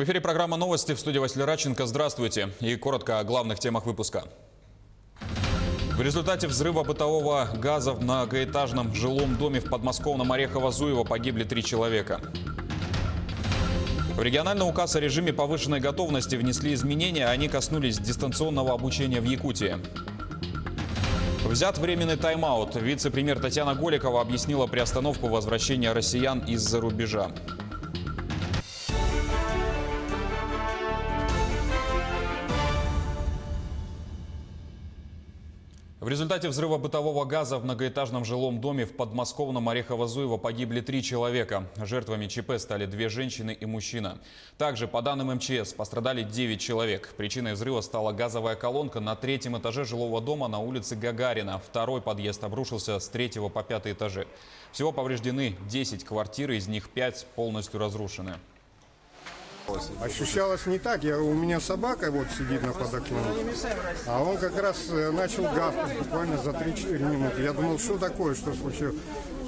В эфире программа «Новости», в студии Василий Радченко. Здравствуйте. И коротко о главных темах выпуска. В результате взрыва бытового газа в многоэтажном жилом доме в подмосковном Орехово-Зуево погибли 3 человека. В региональный указ о режиме повышенной готовности внесли изменения, они коснулись дистанционного обучения в Якутии. Взят временный тайм-аут. Вице-премьер Татьяна Голикова объяснила приостановку возвращения россиян из-за рубежа. В результате взрыва бытового газа в многоэтажном жилом доме в подмосковном Орехово-Зуево погибли 3 человека. Жертвами ЧП стали 2 женщины и мужчина. Также, по данным МЧС, пострадали 9 человек. Причиной взрыва стала газовая колонка на 3-м этаже жилого дома на улице Гагарина. Второй подъезд обрушился с 3-го по 5-й этажи. Всего повреждены 10 квартир, из них 5 полностью разрушены. Ощущалось не так. У меня собака вот сидит на подоконнике, а он как раз начал гавкать буквально за 3-4 минуты. Я думал, что такое, что случилось.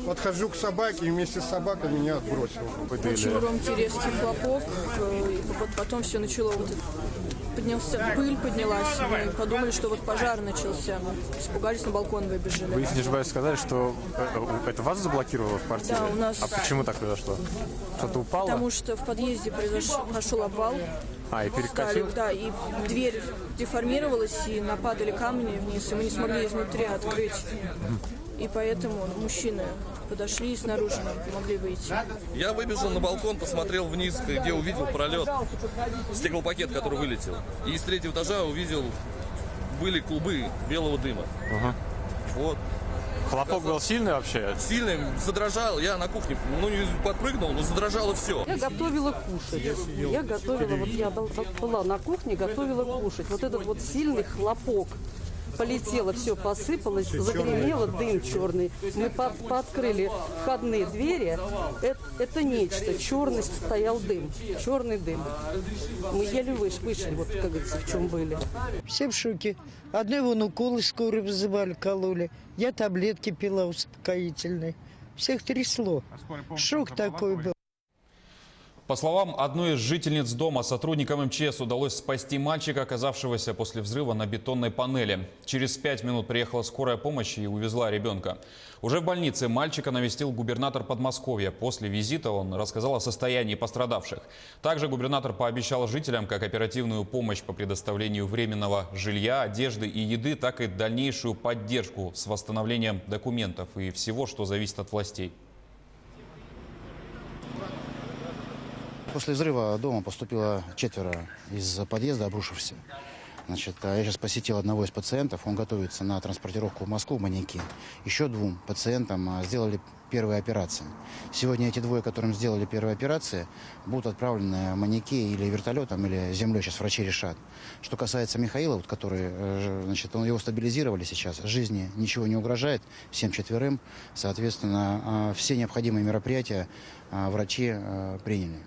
Подхожу к собаке, и вместе с собакой меня отбросило. Очень громкий резкий хлопок, потом все начало пыль поднялась, мы подумали, что вот пожар начался, испугались, на балкон выбежали. Вы, если не ошибаюсь, сказали, что это вас заблокировало в квартире? Да, у нас. А почему так произошло? Что-то упало? Потому что в подъезде прошел обвал. И перекосил? Да, и дверь деформировалась, и нападали камни вниз, и мы не смогли изнутри открыть. И поэтому мужчины подошли и снаружи нам помогли выйти. Я выбежал на балкон, посмотрел вниз, где увидел пролет, стеклопакет, который вылетел. И с 3-го этажа увидел, были клубы белого дыма. Вот. Хлопок был сильный вообще? Сильный, задрожал. Я на кухне, не подпрыгнул, но задрожало все. Я готовила кушать. Я была на кухне, готовила кушать. Вот этот вот сильный хлопок. Полетело, все посыпалось, загремело, дым черный. Мы пооткрыли входные двери. Это нечто. Черный стоял дым. Черный дым. Мы еле вышли, вот как говорится, в чем были. Все в шоке. Одни вон уколы скорые вызывали, кололи. Я таблетки пила успокоительные. Всех трясло. Шок такой был. По словам одной из жительниц дома, сотрудникам МЧС удалось спасти мальчика, оказавшегося после взрыва на бетонной панели. Через 5 минут приехала скорая помощь и увезла ребенка. Уже в больнице мальчика навестил губернатор Подмосковья. После визита он рассказал о состоянии пострадавших. Также губернатор пообещал жителям как оперативную помощь по предоставлению временного жилья, одежды и еды, так и дальнейшую поддержку с восстановлением документов и всего, что зависит от властей. После взрыва дома поступило 4 из подъезда, обрушившихся. Я сейчас посетил одного из пациентов, он готовится на транспортировку в Москву, манекен. Еще 2 пациентам сделали первые операции. Сегодня эти 2, которым сделали первые операции, будут отправлены в манекен или вертолетом, или землей, сейчас врачи решат. Что касается Михаила, который, его стабилизировали сейчас, жизни ничего не угрожает, всем 4. Соответственно, все необходимые мероприятия врачи приняли.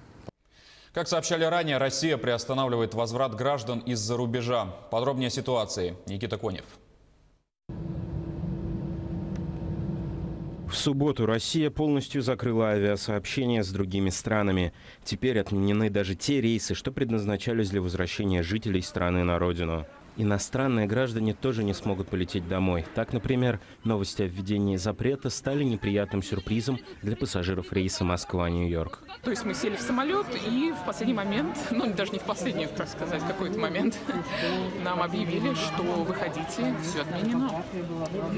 Как сообщали ранее, Россия приостанавливает возврат граждан из-за рубежа. Подробнее о ситуации. Никита Конев. В субботу Россия полностью закрыла авиасообщение с другими странами. Теперь отменены даже те рейсы, что предназначались для возвращения жителей страны на родину. Иностранные граждане тоже не смогут полететь домой. Так, например, новости о введении запрета стали неприятным сюрпризом для пассажиров рейса Москва-Нью-Йорк. То есть мы сели в самолет, и в последний момент, даже не в последний, так сказать, какой-то момент, нам объявили, что выходите, все отменено.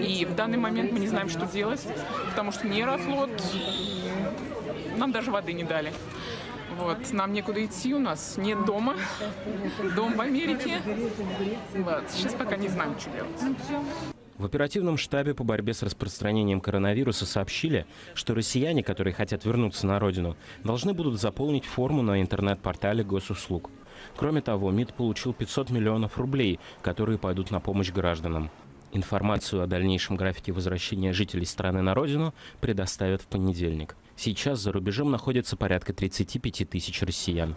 И в данный момент мы не знаем, что делать, потому что ни Аэрофлот, нам даже воды не дали. Нам некуда идти, у нас нет дома, дом в Америке. Сейчас пока не знаем, что делать. В оперативном штабе по борьбе с распространением коронавируса сообщили, что россияне, которые хотят вернуться на родину, должны будут заполнить форму на интернет-портале госуслуг. Кроме того, МИД получил 500 миллионов рублей, которые пойдут на помощь гражданам. Информацию о дальнейшем графике возвращения жителей страны на родину предоставят в понедельник. Сейчас за рубежом находится порядка 35 тысяч россиян.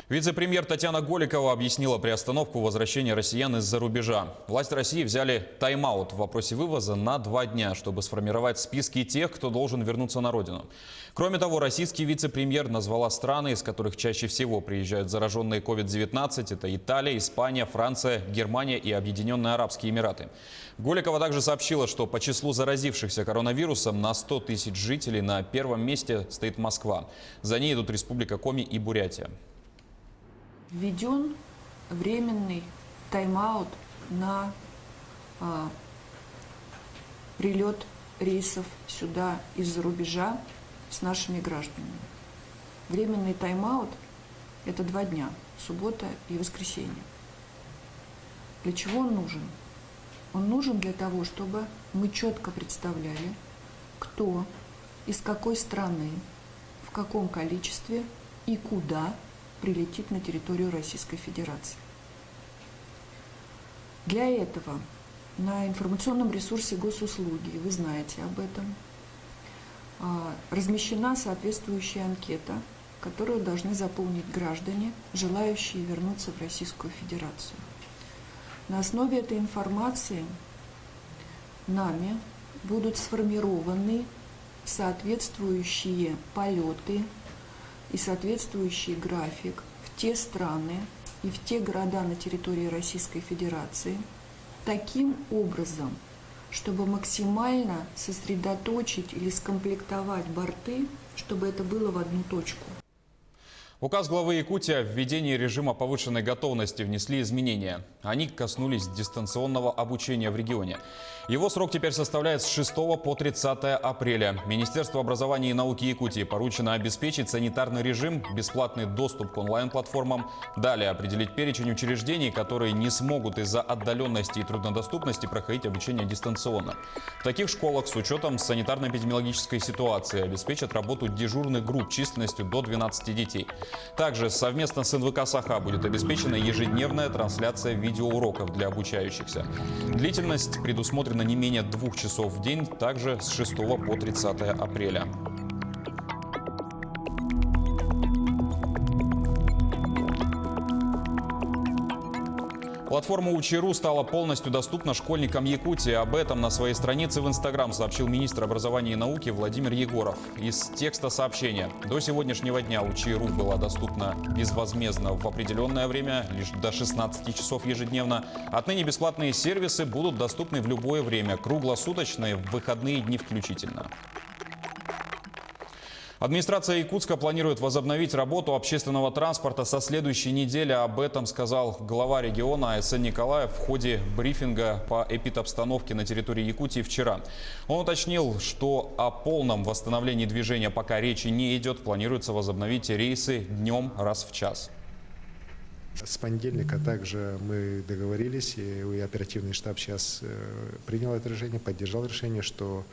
Вице-премьер Татьяна Голикова объяснила приостановку возвращения россиян из-за рубежа. Власти России взяли тайм-аут в вопросе вывоза на 2 дня, чтобы сформировать списки тех, кто должен вернуться на родину. Кроме того, российский вице-премьер назвала страны, из которых чаще всего приезжают зараженные COVID-19. Это Италия, Испания, Франция, Германия и Объединенные Арабские Эмираты. Голикова также сообщила, что по числу заразившихся коронавирусом на 100 тысяч жителей на первом месте стоит Москва. За ней идут Республика Коми и Бурятия. Введен временный тайм-аут на прилет рейсов сюда из-за рубежа с нашими гражданами. Временный тайм-аут – это 2 дня, суббота и воскресенье. Для чего он нужен? Он нужен для того, чтобы мы четко представляли, кто, из какой страны, в каком количестве и куда прилетит на территорию Российской Федерации. Для этого на информационном ресурсе госуслуги, вы знаете об этом, размещена соответствующая анкета, которую должны заполнить граждане, желающие вернуться в Российскую Федерацию. На основе этой информации нами будут сформированы соответствующие полеты и соответствующий график в те страны и в те города на территории Российской Федерации таким образом, чтобы максимально сосредоточить или скомплектовать борты, чтобы это было в одну точку. В указ главы Якутии о введении режима повышенной готовности внесли изменения. Они коснулись дистанционного обучения в регионе. Его срок теперь составляет с 6 по 30 апреля. Министерству образования и науки Якутии поручено обеспечить санитарный режим, бесплатный доступ к онлайн-платформам, далее определить перечень учреждений, которые не смогут из-за отдаленности и труднодоступности проходить обучение дистанционно. В таких школах с учетом санитарно-эпидемиологической ситуации обеспечат работу дежурных групп численностью до 12 детей. Также совместно с НВК «Саха» будет обеспечена ежедневная трансляция видеоуроков для обучающихся. Длительность предусмотрена не менее 2 часов в день, также с 6 по 30 апреля. Платформа Учи.ру стала полностью доступна школьникам Якутии. Об этом на своей странице в Инстаграм сообщил министр образования и науки Владимир Егоров. Из текста сообщения: до сегодняшнего дня Учи.ру была доступна безвозмездно в определенное время, лишь до 16 часов ежедневно. Отныне бесплатные сервисы будут доступны в любое время, круглосуточные, в выходные дни включительно. Администрация Якутска планирует возобновить работу общественного транспорта со следующей недели. Об этом сказал глава региона А.С.Н. Николаев в ходе брифинга по эпидобстановке на территории Якутии вчера. Он уточнил, что о полном восстановлении движения пока речи не идет. Планируется возобновить рейсы днем раз в час. С понедельника также мы договорились, и оперативный штаб сейчас принял это решение, поддержал решение, что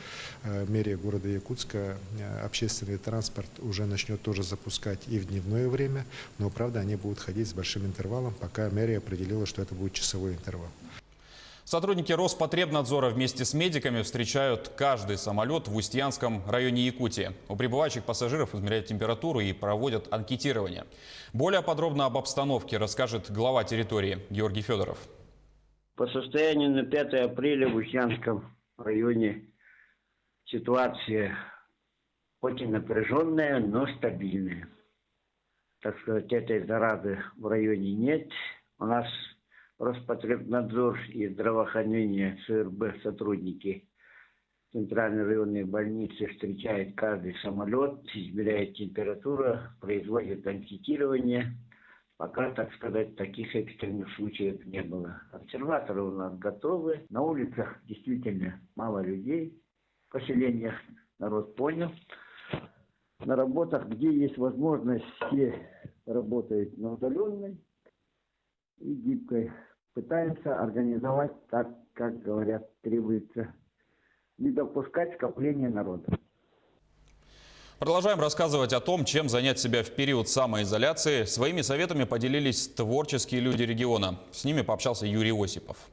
мэрия города Якутска общественный транспорт уже начнет тоже запускать и в дневное время, но, правда, они будут ходить с большим интервалом, пока мэрия определила, что это будет часовой интервал. Сотрудники Роспотребнадзора вместе с медиками встречают каждый самолет в Устьянском районе Якутии. У прибывающих пассажиров измеряют температуру и проводят анкетирование. Более подробно об обстановке расскажет глава территории Георгий Федоров. По состоянию на 5 апреля в Устьянском районе ситуация очень напряженная, но стабильная. Так сказать, этой заразы в районе нет. У нас Роспотребнадзор и здравоохранение ЦРБ сотрудники Центральной районной больницы встречают каждый самолет, измеряют температуру, производят анкетирование. Пока, так сказать, таких экстренных случаев не было. Обсерваторы у нас готовы. На улицах действительно мало людей. В поселениях народ понял. На работах, где есть возможность, все работают на удаленной и гибкой. Пытаемся организовать так, как говорят, требуется. Не допускать скопления народа. Продолжаем рассказывать о том, чем занять себя в период самоизоляции. Своими советами поделились творческие люди региона. С ними пообщался Юрий Осипов.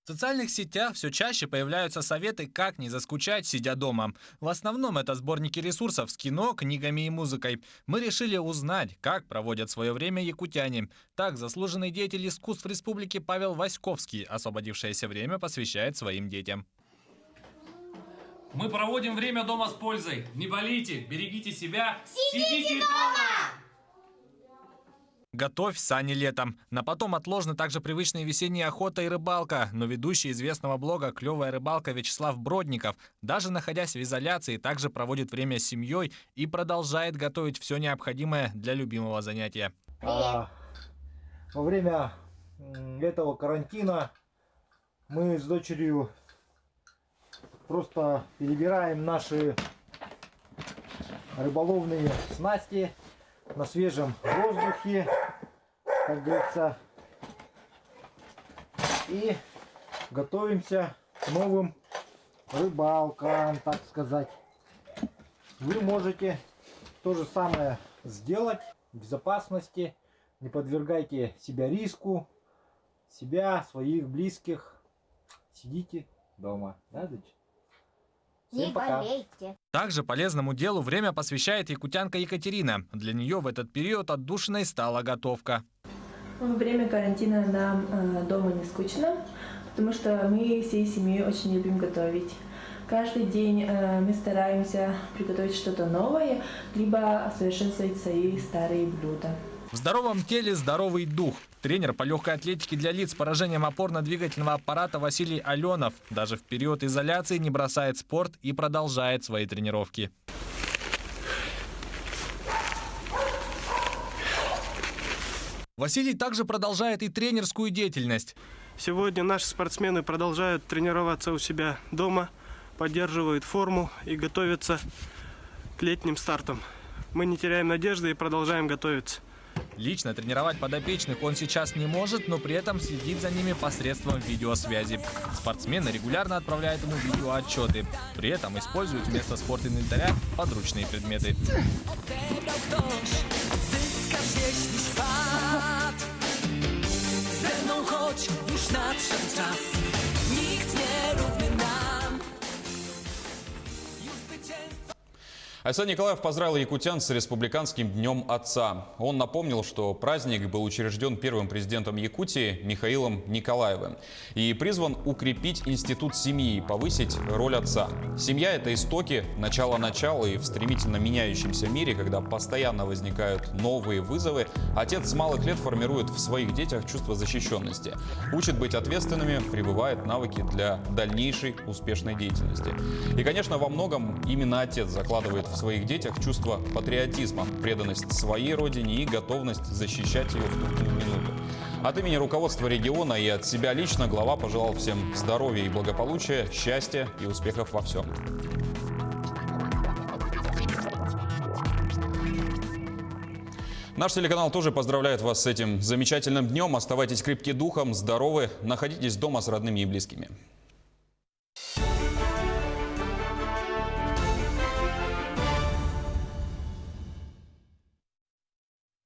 В социальных сетях все чаще появляются советы, как не заскучать, сидя дома. В основном это сборники ресурсов с кино, книгами и музыкой. Мы решили узнать, как проводят свое время якутяне. Так, заслуженный деятель искусств республики Павел Васьковский освободившееся время посвящает своим детям. Мы проводим время дома с пользой. Не болейте, берегите себя. Сидите дома! Готовь сани летом. На потом отложены также привычные весенние охота и рыбалка. Но ведущий известного блога «Клевая рыбалка» Вячеслав Бродников, даже находясь в изоляции, также проводит время с семьей и продолжает готовить все необходимое для любимого занятия. Во время этого карантина мы с дочерью просто перебираем наши рыболовные снасти на свежем воздухе, как говорится, и готовимся к новым рыбалкам, так сказать. Вы можете то же самое сделать в безопасности, не подвергайте себя риску, себя, своих близких. Сидите дома, да, дочь? Всем пока. Также полезному делу время посвящает якутянка Екатерина. Для нее в этот период отдушиной стала готовка. Во время карантина нам дома не скучно, потому что мы всей семьей очень любим готовить. Каждый день мы стараемся приготовить что-то новое, либо совершенствовать свои старые блюда. В здоровом теле здоровый дух. Тренер по легкой атлетике для лиц с поражением опорно-двигательного аппарата Василий Аленов даже в период изоляции не бросает спорт и продолжает свои тренировки. Василий также продолжает и тренерскую деятельность. Сегодня наши спортсмены продолжают тренироваться у себя дома, поддерживают форму и готовятся к летним стартам. Мы не теряем надежды и продолжаем готовиться. Лично тренировать подопечных он сейчас не может, но при этом следит за ними посредством видеосвязи. Спортсмены регулярно отправляют ему видеоотчеты. При этом используют вместо спортинвентаря подручные предметы. Айсан Николаев поздравил якутян с Республиканским днем отца. Он напомнил, что праздник был учрежден первым президентом Якутии Михаилом Николаевым и призван укрепить институт семьи и повысить роль отца. Семья – это истоки, начало и в стремительно меняющемся мире, когда постоянно возникают новые вызовы, отец с малых лет формирует в своих детях чувство защищенности, учит быть ответственными, прививает навыки для дальнейшей успешной деятельности. И, конечно, во многом именно отец закладывает в своих детях чувство патриотизма, преданность своей родине и готовность защищать ее в трудную минуту. От имени руководства региона и от себя лично глава пожелал всем здоровья и благополучия, счастья и успехов во всем. Наш телеканал тоже поздравляет вас с этим замечательным днем. Оставайтесь крепки духом, здоровы, находитесь дома с родными и близкими.